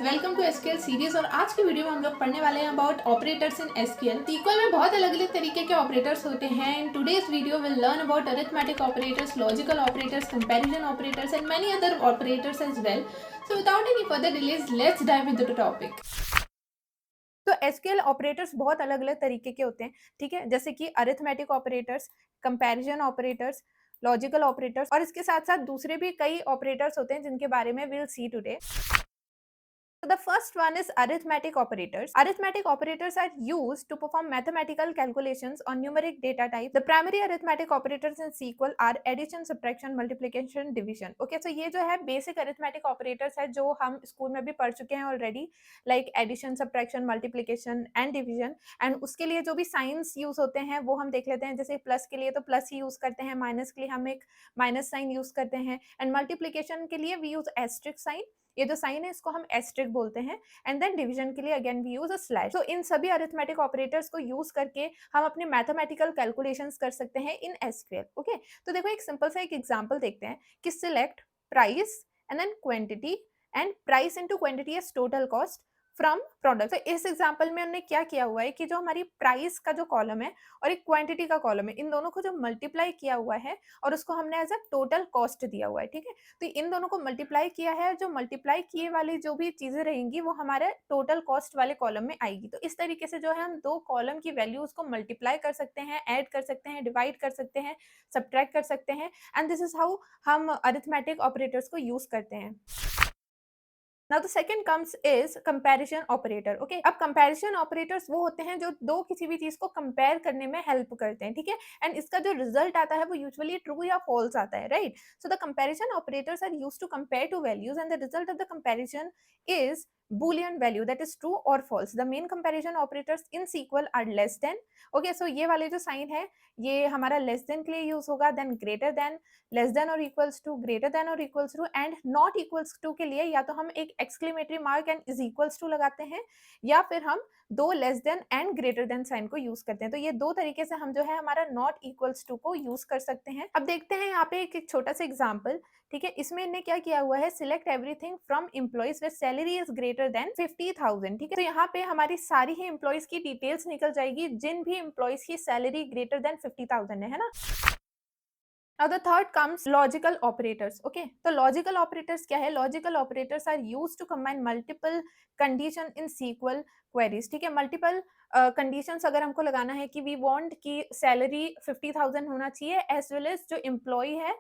Welcome to SQL series. और आज की वीडियो में हम लोग पढ़ने वाले हैं about operators in SQL. SQL में बहुत अलग अलग तरीके के ऑपरेटर्स होते हैं। In today's video will learn about arithmetic operators, logical operators, comparison operators and many other operators as well. So without any further delays let's dive into the topic. तो SQL operators बहुत अलग अलग तरीके के होते हैं, ठीक है, जैसे कि arithmetic operators, comparison operators, logical operators और इसके साथ साथ दूसरे भी कई ऑपरेटर्स होते हैं जिनके बारे में will see today. So the first one is arithmetic operators. Arithmetic operators are used to perform mathematical calculations on numeric data type. The primary arithmetic operators in SQL are addition, subtraction, multiplication, division. Okay, so ये जो है basic arithmetic operators है जो हम school में भी पढ़ चुके हैं already, like addition, subtraction, multiplication and division. And उसके लिए जो भी साइंस यूज होते हैं वो हम देख लेते हैं। जैसे प्लस के लिए तो प्लस ही यूज करते हैं, माइनस के लिए हम एक माइनस साइन यूज करते हैं, एंड मल्टीप्लीकेशन के लिए वी यूज एस्ट्रिक साइन। ये जो साइन है इसको हम एस्ट्रिक बोलते हैं। एंड देन डिवीजन के लिए again we use a slash. तो इन सभी अरिथमेटिक ऑपरेटर्स को यूज करके हम अपने मैथमेटिकल कैलकुलेशंस कर सकते हैं इन एसक्यूएल। ओके, तो देखो एक सिंपल सा एक एग्जांपल देखते हैं कि select price and then quantity and price into quantity is total cost from product. तो इस एग्जांपल में हमने क्या किया हुआ है कि जो हमारी प्राइस का जो कॉलम है और एक क्वांटिटी का कॉलम है, इन दोनों को जो मल्टीप्लाई किया हुआ है और उसको हमने एज अ टोटल कॉस्ट दिया हुआ है। ठीक है, तो इन दोनों को मल्टीप्लाई किया है, जो मल्टीप्लाई किए वाली जो भी चीजें रहेंगी वो हमारे टोटल कॉस्ट वाले कॉलम में आएगी। तो इस तरीके से जो है हम दो कॉलम की वैल्यूज को मल्टीप्लाई कर सकते हैं, ऐड कर सकते हैं, डिवाइड कर सकते हैं, सब्ट्रैक्ट कर सकते हैं। एंड दिस इज हाउ हम अरिथमेटिक ऑपरेटर्स को यूज करते हैं। Now the second comes is comparison operator. Okay, अब कंपैरिजन ऑपरेटर्स वो होते हैं जो दो किसी भी चीज को कंपेयर करने में हेल्प करते हैं। ठीक है, एंड इसका जो रिजल्ट आता है वो यूजुअली ट्रू या फॉल्स आता है, right. So the comparison operators are used to compare two values and the result of the comparison is boolean value, that is true or false. The main comparison operators in SQL are less than. Okay, so ये वाले जो sign है ये हमारा less than के लिए use होगा, then greater than, less than और इक्वल्स टू, ग्रेटर देन और equals to, and not equals to के लिए या तो हम एक exclamatory mark and is equals to लगाते हैं या फिर हम दो less than and greater than sign को यूज करते हैं। तो ये दो तरीके से हम जो है हमारा नॉट इक्वल्स टू को यूज कर सकते हैं। अब देखते हैं यहाँ पे एक छोटा सा एग्जाम्पल। ठीक है, इसमें इन्हें क्या किया हुआ है, select everything from employees with salary is greater than 50,000। ठीक है, तो यहाँ पे हमारी सारी ही एम्प्लॉइज की डिटेल्स निकल जाएगी जिन भी एम्प्लॉइज की सैलरी ग्रेटर देन 50,000 है ना। Now the third comes logical operators. Okay, तो logical operators क्या है? Logical operators are used to combine multiple condition in SQL queries. ठीक है, multiple conditions अगर हमको लगाना है कि we want कि salary 50,000 होना चाहिए as well as जो employee है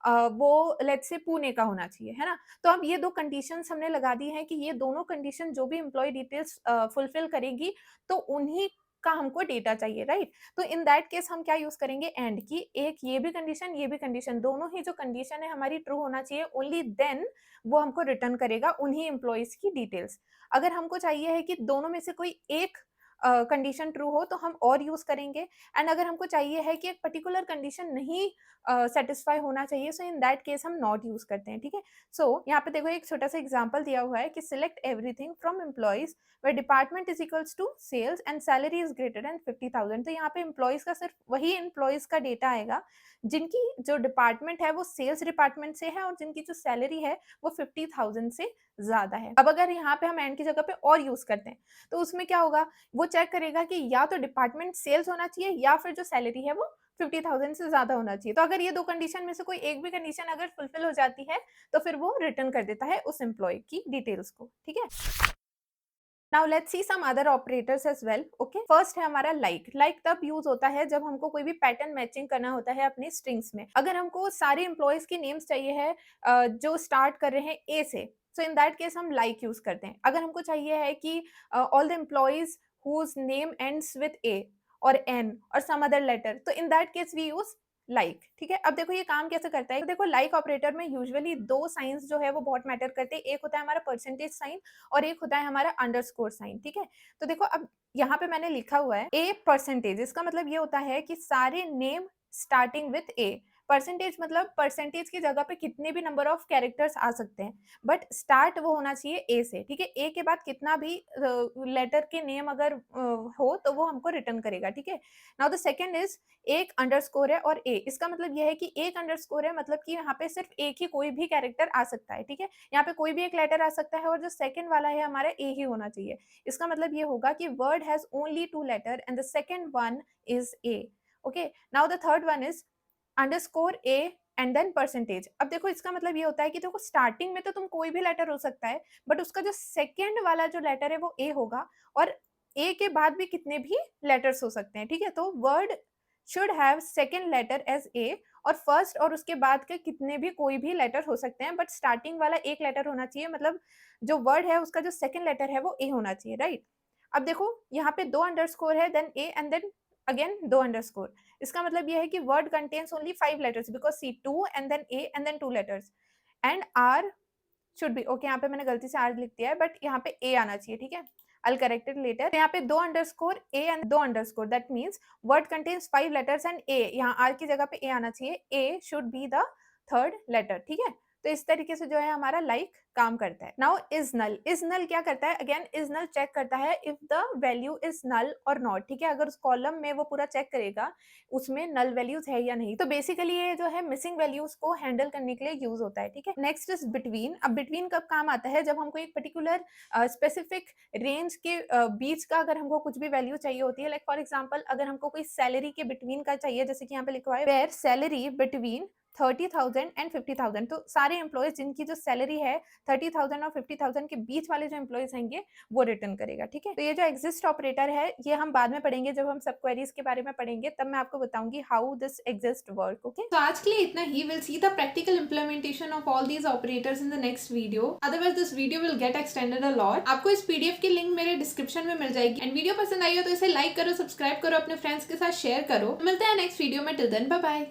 वो लेट्स से पुणे का होना चाहिए, है ना। तो अब ये दो कंडीशंस हमने लगा दी है कि ये दोनों कंडीशन जो भी एम्प्लॉय डिटेल्स फुलफिल करेगी तो उन्हीं का हमको डेटा चाहिए, राइट। तो इन दैट केस हम क्या यूज करेंगे, एंड की, एक ये भी कंडीशन दोनों ही जो कंडीशन है हमारी ट्रू होना चाहिए, ओनली देन वो हमको रिटर्न करेगा उन्हीं एम्प्लॉयज की डिटेल्स। अगर हमको चाहिए है कि दोनों में से कोई एक कंडीशन ट्रू हो तो हम और यूज करेंगे, एंड अगर हमको चाहिए है कि एक पर्टिकुलर कंडीशन नहीं सेटिस्फाई होना चाहिए, सो इन दैट केस हम नॉट यूज करते हैं। ठीक है, सो यहाँ पे देखो एक छोटा सा एग्जांपल दिया हुआ है कि select everything from employees where department is equals to sales and salary is greater than 50,000। तो यहाँ पे एम्प्लॉइज का सिर्फ वही एम्प्लॉइज का डेटा आएगा जिनकी जो डिपार्टमेंट है वो सेल्स डिपार्टमेंट से है और जिनकी जो सैलरी है वो 50,000 से ज्यादा है। अब अगर यहाँ पे हम एंड की जगह पे और यूज करते हैं तो उसमें क्या होगा, वो चेक करेगा कि या तो डिपार्टमेंट सेल्स होना चाहिए या फिर जो सैलरी है वो 50,000 से ज्यादा होना चाहिए। तो अगर ये दो कंडीशन में से कोई एक भी कंडीशन अगर फुलफिल हो जाती है तो फिर वो रिटर्न कर देता है उस एम्प्लॉय की डिटेल्स को। ठीक है, Now let's see some other operators as well. Okay, first है हमारा like तब यूज होता है जब हमको कोई भी पैटर्न मैचिंग करना होता है अपनी स्ट्रिंग्स में। अगर हमको सारे एम्प्लॉयज की नेम्स चाहिए है जो स्टार्ट कर रहे हैं ए से, सो इन दैट केस हम like यूज करते हैं। अगर हमको चाहिए है कि all the employees whose name ends with A और एन और सम अदर लेटर, तो in that case we use like. ठीक है, अब देखो ये काम कैसे करता है। तो देखो लाइक ऑपरेटर में यूजुअली दो साइंस जो है वो बहुत मैटर करते हैं। एक होता है हमारा परसेंटेज साइन और एक होता है हमारा अंडरस्कोर साइन। ठीक है, तो देखो अब यहाँ पे मैंने लिखा हुआ है ए परसेंटेज, इसका मतलब ये होता है कि सारे name starting with a percentage मतलब परसेंटेज की जगह पे कितने भी नंबर ऑफ कैरेक्टर्स आ सकते हैं, बट स्टार्ट वो होना चाहिए ए से, ठीक है? ए के बाद कितना भी लेटर के नेम अगर हो तो वो हमको रिटर्न करेगा, ठीक है? नाउ द सेकंड इज एक अंडरस्कोर है और ए, इसका मतलब ये है कि एक अंडरस्कोर है मतलब कि यहाँ पे सिर्फ एक ही कोई भी कैरेक्टर आ सकता है, ठीक है? यहाँ पे कोई भी एक लेटर आ सकता है और जो सेकंड वाला है हमारा ए ही होना चाहिए। इसका मतलब ये होगा कि word has only 2 letter and the second one is a. Okay, now the third one is underscore A and then percentage. अब देखो इसका मतलब ये होता है कि देखो स्टार्टिंग में तो तुम कोई भी लेटर हो सकता है, बट उसका जो सेकंड वाला जो लेटर है वो ए होगा और ए के बाद भी कितने भी लेटर्स हो सकते हैं, ठीक है? तो word should have second letter as a और फर्स्ट और उसके बाद के कितने भी कोई भी लेटर हो सकते हैं, बट स्टार्टिंग वाला एक लेटर होना चाहिए, मतलब जो वर्ड है उसका जो सेकंड लेटर है वो ए होना चाहिए, राइट? अब देखो यहाँ पे 2 अंडरस्कोर है, then a and then again 2 underscore. इसका मतलब ये है कि word contains only 5 letters because c 2 and then a and then 2 letters and are should be okay, यहाँ पे मैंने गलती से आर लिख दिया है, बट यहाँ पे ए आना चाहिए, ठीक है? I will correct it later. यहाँ पे 2 underscore A and 2 underscore, that means word contains 5 letters and A, यहाँ आर की जगह पे ए आना चाहिए। A should be the third letter, ठीक है? तो इस तरीके से जो है हमारा लाइक काम करता है। Now is null, is null क्या करता है? अगेन इज नल चेक करता है if the value is null और नॉट, ठीक है? अगर उस कॉलम में वो पूरा चेक करेगा उसमें नल वैल्यूज है या नहीं। तो बेसिकली ये जो है मिसिंग वैल्यूज को हैंडल करने के लिए यूज होता है, ठीक है? Next is between. अब बिटवीन कब काम आता है? जब हमको एक पर्टिकुलर स्पेसिफिक रेंज के बीच का अगर हमको कुछ भी वैल्यू चाहिए होती है, लाइक फॉर एग्जाम्पल अगर हमको कोई सैलरी के बिटवीन का चाहिए, जैसे कि यहाँ पे लिखा हुआ है वेयर सैलरी बिटवीन 30,000 एंड 50,000, तो सारे एम्प्लॉयज जिनकी जो सैलरी है 30,000 और 50,000 के बीच वाले जो एम्प्लॉयज होंगे वो रिटर्न करेगा, ठीक है? तो ये जो एग्जिस्ट ऑपरेटर है ये हम बाद में पढ़ेंगे, जब हम सब क्वेरीज के बारे में पढ़ेंगे तब मैं आपको बताऊंगी how this exist work. Okay, तो आज के लिए इतना ही। Will see the practical implementation of all these operators in the next video, otherwise this video will get extended a lot. आपको इस पीडीएफ की लिंक मेरे डिस्क्रिप्शन में मिल जाएगी। एंड वीडियो पसंद आई हो तो इसे लाइक करो, सब्सक्राइब करो, अपने फ्रेंड्स के साथ शेयर करो। मिलते हैं नेक्स्ट वीडियो में, टिल देन बाय बाय।